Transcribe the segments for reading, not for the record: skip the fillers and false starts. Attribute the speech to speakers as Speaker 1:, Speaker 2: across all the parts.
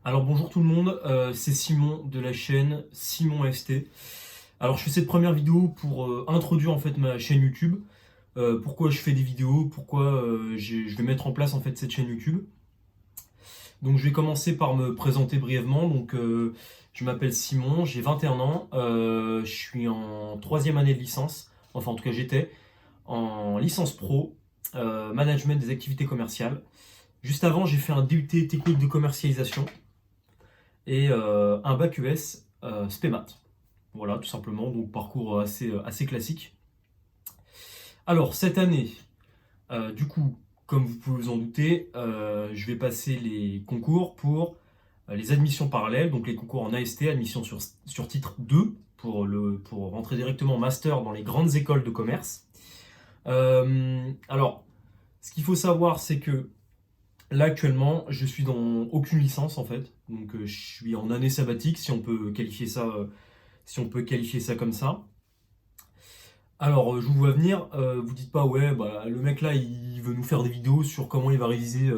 Speaker 1: Alors bonjour tout le monde, c'est Simon de la chaîne Simon FT. Alors je fais cette première vidéo pour introduire en fait ma chaîne YouTube, pourquoi je fais des vidéos, pourquoi je vais mettre en place en fait cette chaîne YouTube. Donc je vais commencer par me présenter brièvement. Je m'appelle Simon, j'ai 21 ans, je suis en troisième année de licence, enfin en tout cas j'étais en licence pro, management des activités commerciales. Juste avant j'ai fait un DUT technique de commercialisation et un bac US SPEMAT. Voilà, tout simplement, donc parcours assez classique. Alors, cette année, du coup, comme vous pouvez vous en douter, je vais passer les concours pour les admissions parallèles, donc les concours en AST, admission sur titre 2, pour rentrer directement en master dans les grandes écoles de commerce. Alors, ce qu'il faut savoir, c'est que là, actuellement, je suis dans aucune licence en fait. Je suis en année sabbatique, si on peut qualifier ça comme ça. Alors, je vous vois venir, vous dites pas, ouais, bah, le mec là, il veut nous faire des vidéos sur comment il va réviser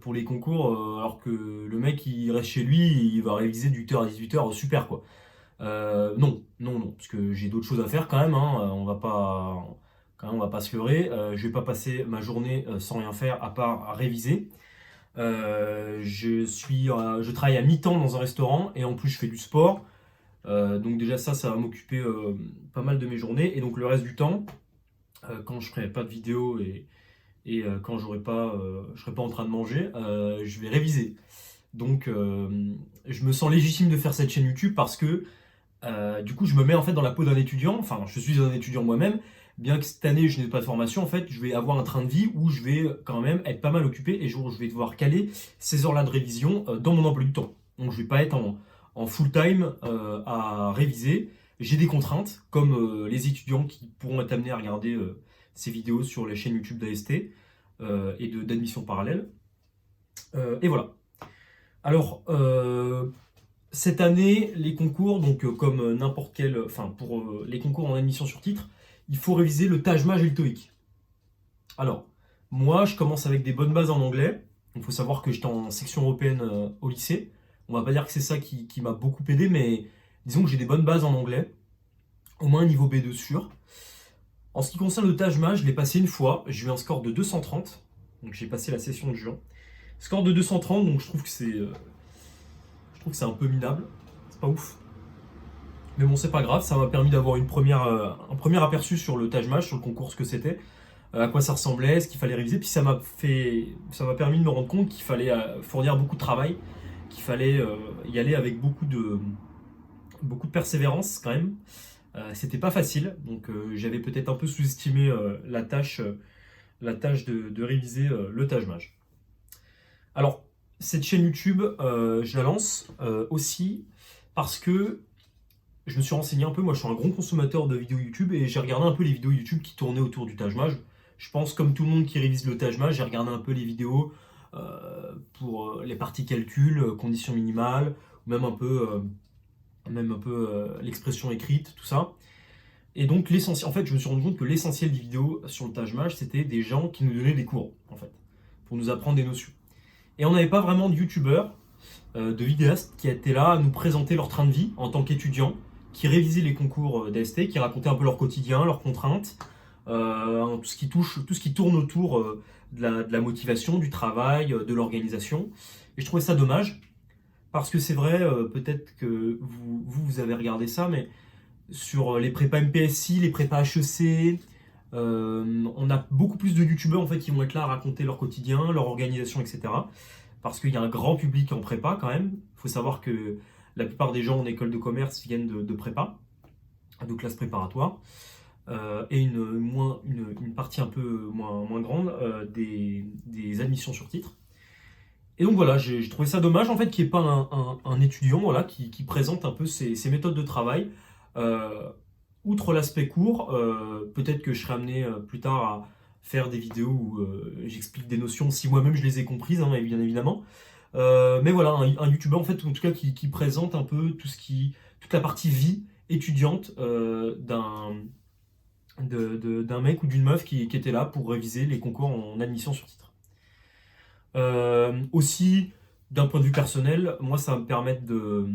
Speaker 1: pour les concours, alors que le mec, il reste chez lui, il va réviser du 8h à 18h, super quoi. Non, parce que j'ai d'autres choses à faire quand même, hein, on va pas se leurrer. Je vais pas passer ma journée sans rien faire à part à réviser. Je travaille à mi-temps dans un restaurant et en plus je fais du sport. Donc déjà ça va m'occuper pas mal de mes journées. Et donc le reste du temps, quand je ferai pas de vidéo et quand je serai pas en train de manger, je vais réviser. Je me sens légitime de faire cette chaîne YouTube parce que du coup je me mets en fait dans la peau d'un étudiant. Enfin, je suis un étudiant moi-même. Bien que cette année je n'ai pas de formation, en fait, je vais avoir un train de vie où je vais quand même être pas mal occupé et je vais devoir caler ces heures-là de révision dans mon emploi du temps. Donc je vais pas être en full time à réviser. J'ai des contraintes, comme les étudiants qui pourront être amenés à regarder ces vidéos sur les chaînes YouTube d'AST d'admission parallèle. Et voilà. Alors, cette année, les concours, comme n'importe quel, enfin pour les concours en admission sur titre, il faut réviser le Taj Mahal et le TOEIC. Alors, moi, je commence avec des bonnes bases en anglais. Il faut savoir que j'étais en section européenne au lycée. On va pas dire que c'est ça qui m'a beaucoup aidé, mais disons que j'ai des bonnes bases en anglais, au moins un niveau B2 sûr. En ce qui concerne le Taj Mahal, je l'ai passé une fois. J'ai eu un score de 230, donc j'ai passé la session de juin. Score de 230, donc je trouve que c'est un peu minable. C'est pas ouf. Mais bon, c'est pas grave, ça m'a permis d'avoir un premier aperçu sur le Taj Mahal, sur le concours, ce que c'était, à quoi ça ressemblait, ce qu'il fallait réviser. Puis ça m'a permis de me rendre compte qu'il fallait fournir beaucoup de travail, qu'il fallait y aller avec beaucoup de persévérance quand même. C'était pas facile, donc j'avais peut-être un peu sous-estimé la tâche de réviser le Taj Mahal. Alors, cette chaîne YouTube, je la lance aussi parce que je me suis renseigné un peu. Moi, je suis un grand consommateur de vidéos YouTube et j'ai regardé un peu les vidéos YouTube qui tournaient autour du Taj Mahal. Je pense, comme tout le monde qui révise le Taj Mahal, j'ai regardé un peu les vidéos pour les parties calcul, conditions minimales, ou même un peu l'expression écrite, tout ça. Et donc, l'essentiel, en fait, je me suis rendu compte que l'essentiel des vidéos sur le Taj Mahal, c'était des gens qui nous donnaient des cours, en fait, pour nous apprendre des notions. Et on n'avait pas vraiment de youtubeurs, de vidéastes qui étaient là à nous présenter leur train de vie en tant qu'étudiants, qui révisaient les concours d'AST, qui racontaient un peu leur quotidien, leurs contraintes, tout ce qui tourne autour de la motivation, du travail, de l'organisation. Et je trouvais ça dommage, parce que c'est vrai, peut-être que vous avez regardé ça, mais sur les prépas MPSI, les prépas HEC, on a beaucoup plus de youtubeurs en fait qui vont être là à raconter leur quotidien, leur organisation, etc. Parce qu'il y a un grand public en prépa quand même. Il faut savoir que la plupart des gens en école de commerce viennent de prépa, de classe préparatoire, et une partie un peu moins grande des admissions sur titre. Et donc voilà, j'ai trouvé ça dommage en fait qu'il n'y ait pas un étudiant voilà, qui présente un peu ses méthodes de travail. Euh, Outre l'aspect court, peut-être que je serai amené plus tard à faire des vidéos où j'explique des notions si moi-même je les ai comprises, hein, bien évidemment. Mais voilà, un youtubeur en fait, en tout cas, qui présente un peu toute la partie vie étudiante d'un mec ou d'une meuf qui était là pour réviser les concours en admission sur titre. Aussi, d'un point de vue personnel, moi, ça va me permettre de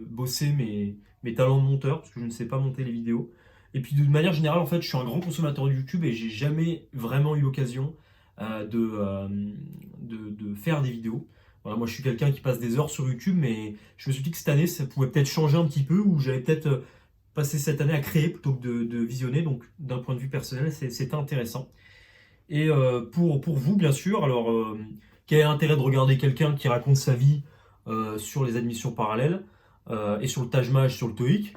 Speaker 1: bosser mes talents de monteur, parce que je ne sais pas monter les vidéos. Et puis, de manière générale, en fait, je suis un grand consommateur de YouTube et j'ai jamais vraiment eu l'occasion de faire des vidéos. Voilà, moi, je suis quelqu'un qui passe des heures sur YouTube, mais je me suis dit que cette année, ça pouvait peut-être changer un petit peu, ou j'allais peut-être passer cette année à créer plutôt que de visionner. Donc, d'un point de vue personnel, c'est intéressant. Et pour vous, bien sûr, alors, quel est l'intérêt de regarder quelqu'un qui raconte sa vie sur les admissions parallèles et sur le Taj Mahal, sur le TOEIC?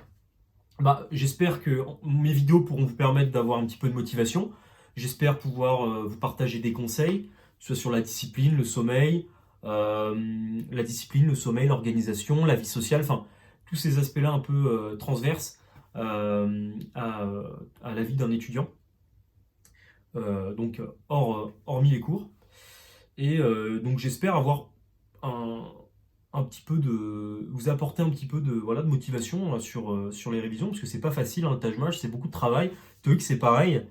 Speaker 1: Bah, j'espère que mes vidéos pourront vous permettre d'avoir un petit peu de motivation. J'espère pouvoir vous partager des conseils, que ce soit sur la discipline, le sommeil, le sommeil, l'organisation, la vie sociale, enfin, tous ces aspects-là un peu transverses à la vie d'un étudiant, hormis les cours. Et donc j'espère avoir un, un petit peu vous apporter un petit peu de motivation sur les révisions, parce que c'est pas facile, un Taj Mahal, c'est beaucoup de travail. TOEIC, c'est pareil.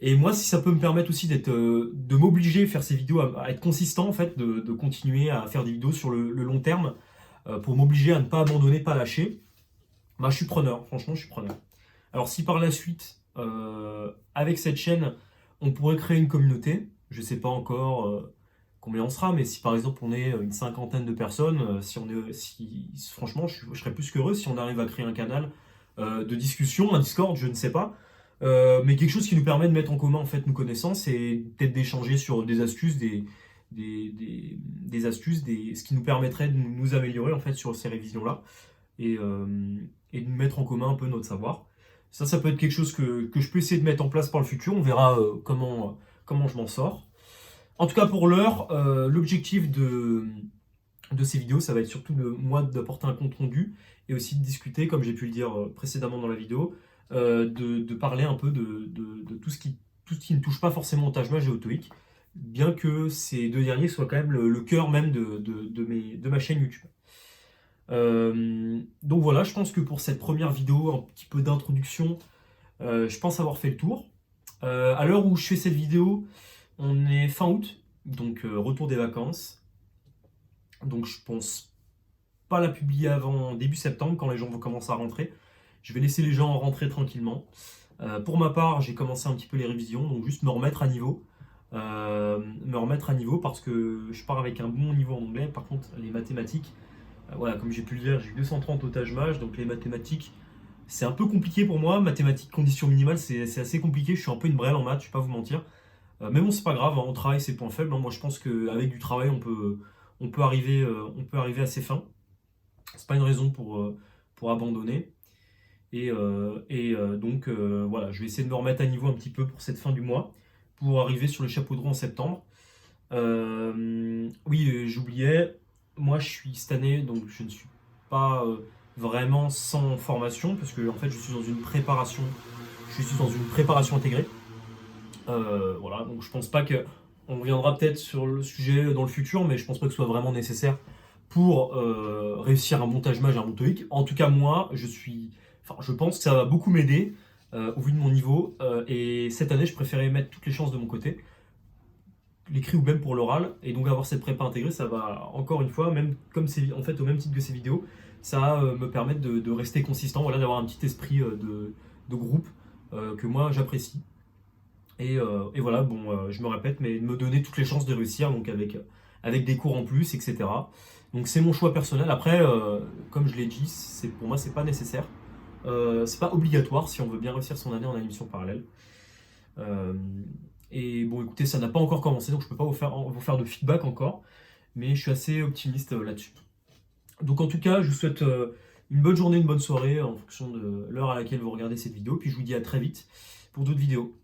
Speaker 1: Et moi, si ça peut me permettre aussi de m'obliger à faire ces vidéos, à être consistant, en fait, de continuer à faire des vidéos sur le long terme, pour m'obliger à ne pas abandonner, pas lâcher, bah, je suis preneur, franchement, je suis preneur. Alors, si par la suite, avec cette chaîne, on pourrait créer une communauté, je sais pas encore combien on sera, mais si par exemple on est une cinquantaine de personnes, franchement, je serais plus qu'heureux si on arrive à créer un canal de discussion, un Discord, je ne sais pas, mais quelque chose qui nous permet de mettre en commun en fait nos connaissances et peut-être d'échanger sur des astuces, des astuces, ce qui nous permettrait de nous améliorer en fait sur ces révisions-là et, euh, et de mettre en commun un peu notre savoir. Ça peut être quelque chose que je peux essayer de mettre en place pour le futur. On verra comment je m'en sors. En tout cas, pour l'heure, l'objectif de ces vidéos, ça va être surtout moi d'apporter un compte rendu et aussi de discuter, comme j'ai pu le dire précédemment dans la vidéo, de parler un peu de tout ce qui ne touche pas forcément au Taj Mahal et au TOEIC, bien que ces deux derniers soient quand même le cœur même de ma chaîne YouTube. Donc voilà, je pense que pour cette première vidéo, un petit peu d'introduction, je pense avoir fait le tour. À l'heure où je fais cette vidéo, on est fin août, donc retour des vacances. Donc je pense pas la publier avant début septembre, quand les gens vont commencer à rentrer. Je vais laisser les gens rentrer tranquillement. Pour ma part, j'ai commencé un petit peu les révisions, donc juste me remettre à niveau. Me remettre à niveau parce que je pars avec un bon niveau en anglais. Par contre, les mathématiques, voilà, comme j'ai pu le dire, j'ai eu 230 au Taj Mahal, donc les mathématiques, c'est un peu compliqué pour moi. Mathématiques, conditions minimales, c'est assez compliqué. Je suis un peu une brêle en maths, je vais pas vous mentir. Mais bon, c'est pas grave, hein, on travaille ses points faibles, hein. Moi, je pense qu'avec du travail, on peut arriver à ses fins. C'est pas une raison pour abandonner. Donc, voilà, je vais essayer de me remettre à niveau un petit peu pour cette fin du mois, pour arriver sur le chapeau de roue en septembre. Oui, j'oubliais, moi je suis cette année, donc je ne suis pas vraiment sans formation, parce que en fait je suis dans une préparation intégrée. Voilà, donc je pense pas que, on reviendra peut-être sur le sujet dans le futur, mais je pense pas que ce soit vraiment nécessaire pour réussir un montage mage, un bon TOEIC. En tout cas, moi, je pense que ça va beaucoup m'aider au vu de mon niveau, et cette année, je préférais mettre toutes les chances de mon côté, l'écrit ou même pour l'oral, et donc avoir cette prépa intégrée, ça va encore une fois, même comme en fait au même titre que ces vidéos, ça va me permettre de rester consistant, voilà, d'avoir un petit esprit de groupe que moi j'apprécie. Et voilà, bon, je me répète, mais de me donner toutes les chances de réussir, donc avec des cours en plus, etc. Donc c'est mon choix personnel. Après, comme je l'ai dit, pour moi c'est pas nécessaire. C'est pas obligatoire si on veut bien réussir son année en admission parallèle. Euh, et bon, écoutez, ça n'a pas encore commencé, donc je peux pas vous faire de feedback encore, mais je suis assez optimiste là-dessus. Donc en tout cas, je vous souhaite une bonne journée, une bonne soirée en fonction de l'heure à laquelle vous regardez cette vidéo, puis je vous dis à très vite pour d'autres vidéos.